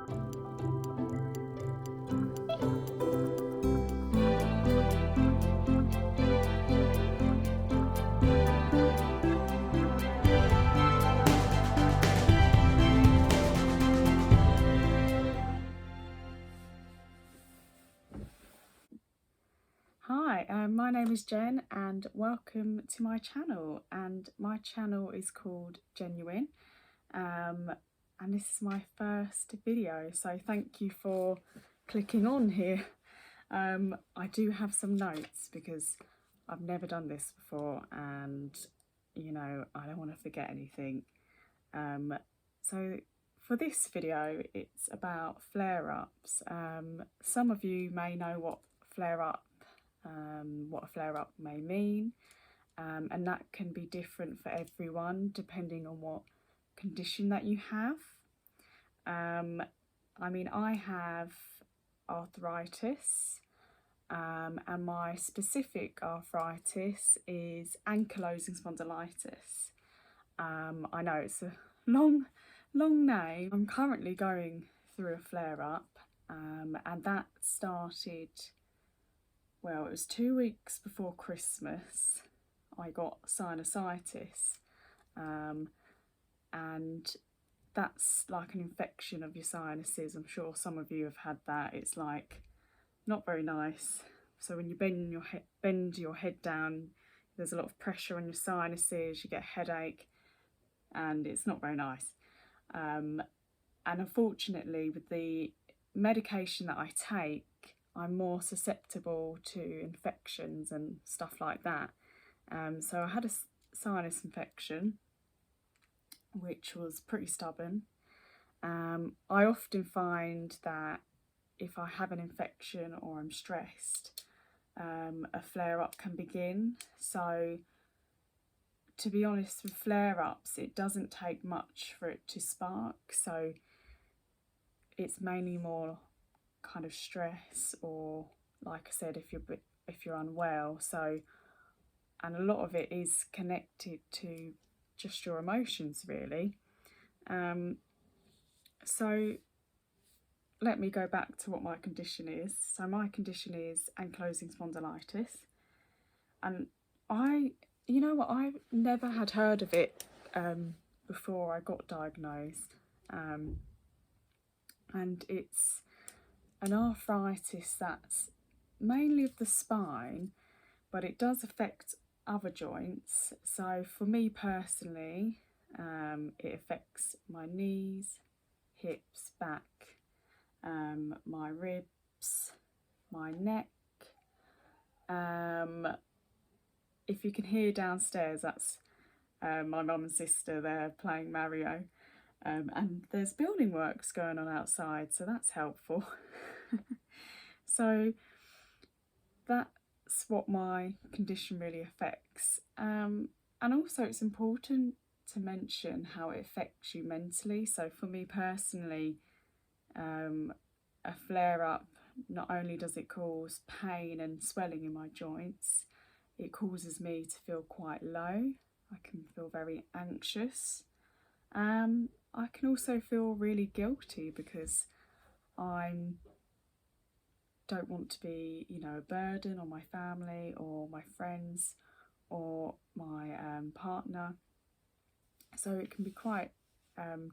Hi, my name is Jen and welcome to my channel, and my channel is called Jenuinely, and this is my first video, so thank you for clicking on here. I do have some notes because I've never done this before and I don't want to forget anything. So for this video it's about flare-ups. Some of you may know what a flare-up may mean, and that can be different for everyone depending on what condition that you have. I mean, I have arthritis, and my specific arthritis is ankylosing spondylitis. I know it's a long name. I'm currently going through a flare-up, and that started, well, it was 2 weeks before Christmas. I got sinusitis, and that's like an infection of your sinuses. I'm sure some of you have had that. It's like not very nice. So when you bend your head down, there's a lot of pressure on your sinuses, you get a headache, and it's not very nice. And unfortunately, with the medication that I take, I'm more susceptible to infections and stuff like that. So I had a sinus infection, which was pretty stubborn. I often find that if I have an infection or I'm stressed, a flare-up can begin. So to be honest, with flare-ups, it doesn't take much for it to spark. So it's mainly more kind of stress, or like I said, if you're unwell. So, and a lot of it is connected to just your emotions, really. So let me go back to what my condition is. So my condition is ankylosing spondylitis, and you know what, I never had heard of it before I got diagnosed, and it's an arthritis that's mainly of the spine, but it does affect other joints. So for me personally, it affects my knees, hips, back, my ribs, my neck. If you can hear downstairs, that's my mum and sister, they're playing Mario. And there's building works going on outside, so that's helpful. So that's what my condition really affects. And also it's important to mention how it affects you mentally. So for me personally, a flare-up, not only does it cause pain and swelling in my joints, it causes me to feel quite low. I can feel very anxious. I can also feel really guilty because I don't want to be, a burden on my family or my friends or my partner. So it can be quite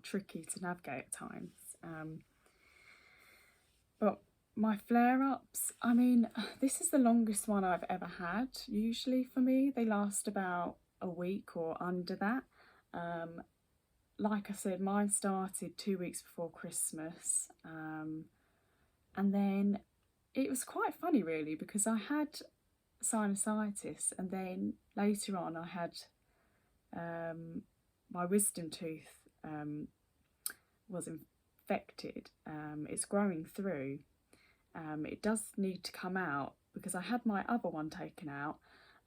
tricky to navigate at times. But my flare-ups, I mean, this is the longest one I've ever had. Usually for me, they last about a week or under that. Like I said, mine started 2 weeks before Christmas, and then it was quite funny really, because I had sinusitis, and then later on I had my wisdom tooth was infected. It's growing through. It does need to come out because I had my other one taken out,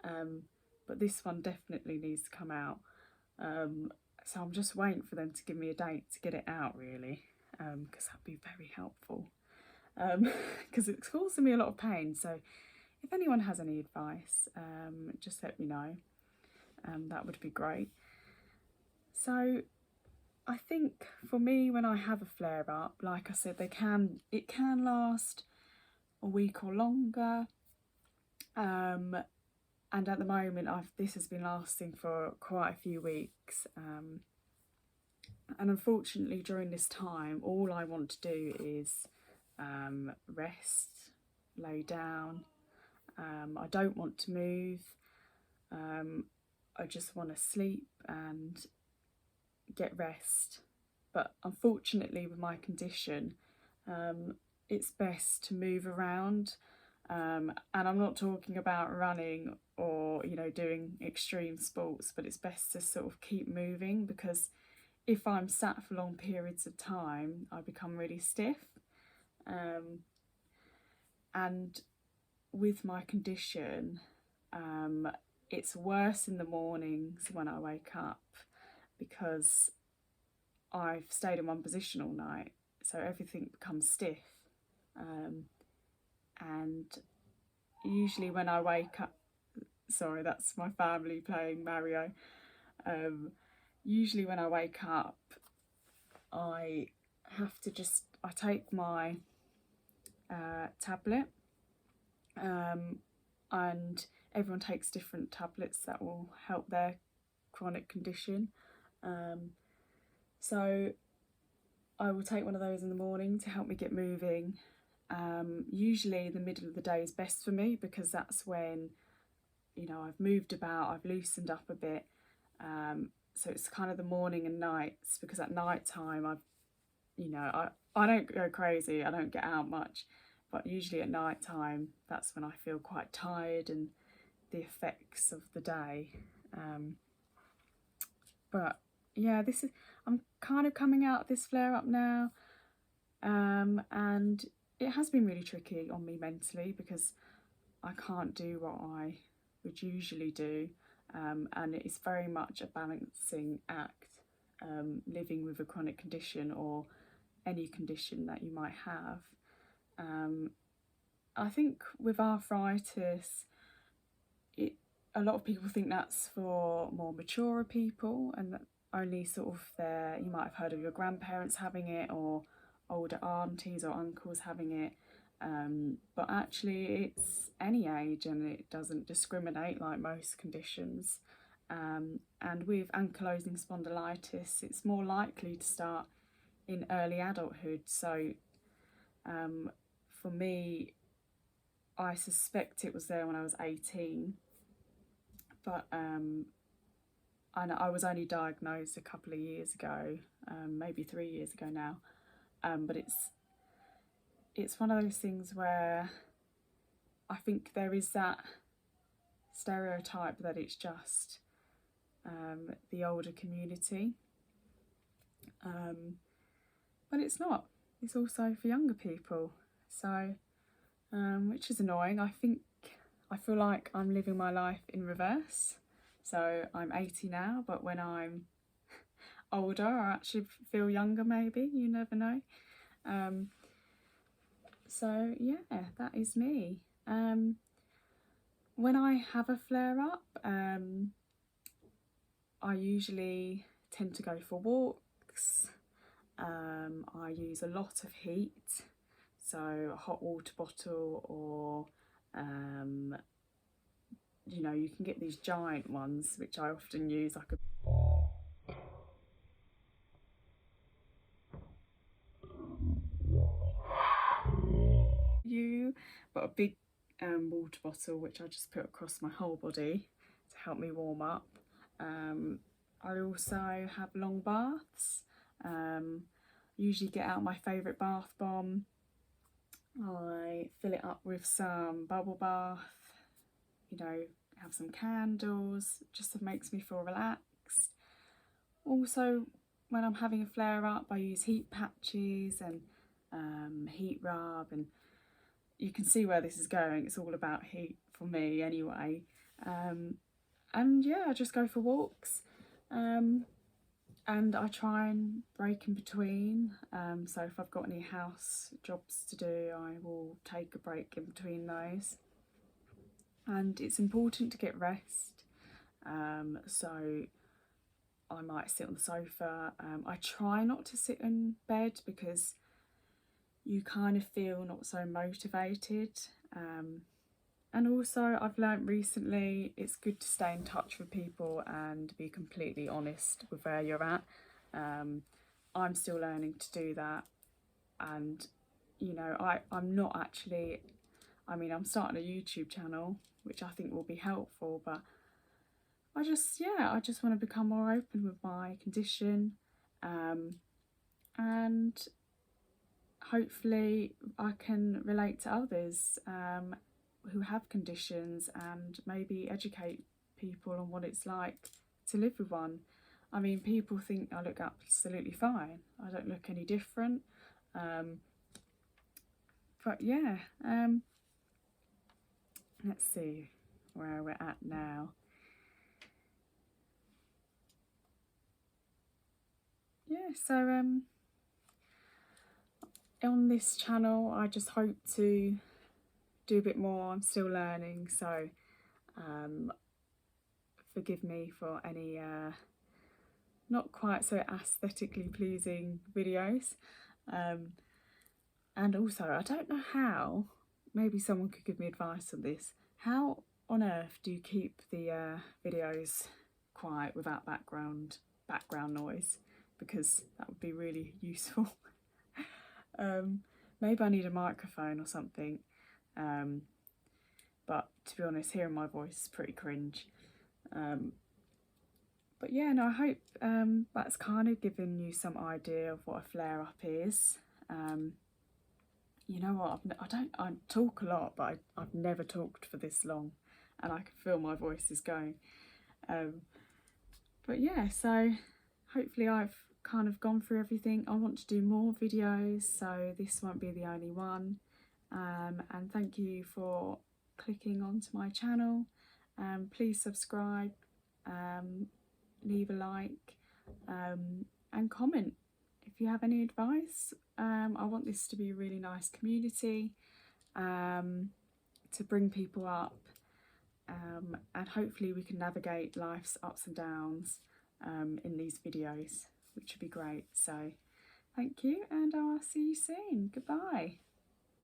but this one definitely needs to come out. So I'm just waiting for them to give me a date to get it out, really, because that'd be very helpful, because it's causing me a lot of pain. So if anyone has any advice, just let me know. That would be great. So I think for me, when I have a flare up, like I said, it can last a week or longer. And at the moment, this has been lasting for quite a few weeks. And unfortunately, during this time, all I want to do is rest, lay down. I don't want to move. I just want to sleep and get rest. But unfortunately, with my condition, it's best to move around. And I'm not talking about running or, doing extreme sports, but it's best to sort of keep moving, because if I'm sat for long periods of time, I become really stiff. And with my condition, it's worse in the mornings when I wake up, because I've stayed in one position all night, so everything becomes stiff. And usually when I wake up, sorry, that's my family playing Mario. Usually when I wake up, I take my tablet, and everyone takes different tablets that will help their chronic condition. So I will take one of those in the morning to help me get moving. Usually the middle of the day is best for me, because that's when, I've moved about, I've loosened up a bit. So it's kind of the morning and nights, because at night time I don't go crazy, I don't get out much, but usually at night time, that's when I feel quite tired and the effects of the day. But yeah, I'm kind of coming out of this flare up now, and it has been really tricky on me mentally, because I can't do what I would usually do, and it's very much a balancing act, living with a chronic condition or any condition that you might have. I think with arthritis, a lot of people think that's for more mature people, and that only sort of you might have heard of your grandparents having it, or older aunties or uncles having it. But actually it's any age, and it doesn't discriminate like most conditions. And with ankylosing spondylitis, it's more likely to start in early adulthood. So for me, I suspect it was there when I was 18, but I was only diagnosed a couple of years ago, maybe 3 years ago now. But it's one of those things where I think there is that stereotype that it's just the older community, but it's not. It's also for younger people. So, which is annoying. I feel like I'm living my life in reverse. So I'm 80 now, but when I'm older, I actually feel younger, maybe. You never know. So yeah, that is me. When I have a flare up, I usually tend to go for walks. I use a lot of heat, so a hot water bottle, or you can get these giant ones, which I often use, like but a big water bottle, which I just put across my whole body to help me warm up. I also have long baths. Usually get out my favourite bath bomb. I fill it up with some bubble bath, have some candles, just makes me feel relaxed. Also, when I'm having a flare up, I use heat patches and heat rub, and you can see where this is going. It's all about heat for me anyway. And yeah, I just go for walks, and I try and break in between. So if I've got any house jobs to do, I will take a break in between those. And it's important to get rest. So I might sit on the sofa. I try not to sit in bed because you kind of feel not so motivated. And also I've learnt recently it's good to stay in touch with people and be completely honest with where you're at. I'm still learning to do that, and you know, I'm not actually, I mean, I'm starting a YouTube channel which I think will be helpful, but I just want to become more open with my condition, and hopefully I can relate to others who have conditions and maybe educate people on what it's like to live with one. I mean, people think I look absolutely fine. I don't look any different. But yeah, let's see where we're at now. Yeah, so on this channel I just hope to do a bit more. I'm still learning, so forgive me for any not quite so aesthetically pleasing videos. And also, I don't know how, maybe someone could give me advice on this. How on earth do you keep the videos quiet without background noise? Because that would be really useful. Maybe I need a microphone or something. But to be honest, hearing my voice is pretty cringe. But yeah, no, I hope that's kind of given you some idea of what a flare-up is. You know what, I talk a lot, but I've never talked for this long, and I can feel my voice is going. But yeah, so hopefully I've kind of gone through everything. I want to do more videos, so this won't be the only one. And thank you for clicking onto my channel. Please subscribe, leave a like, and comment if you have any advice. I want this to be a really nice community, to bring people up, and hopefully we can navigate life's ups and downs in these videos, which would be great. So thank you, and I'll see you soon. Goodbye.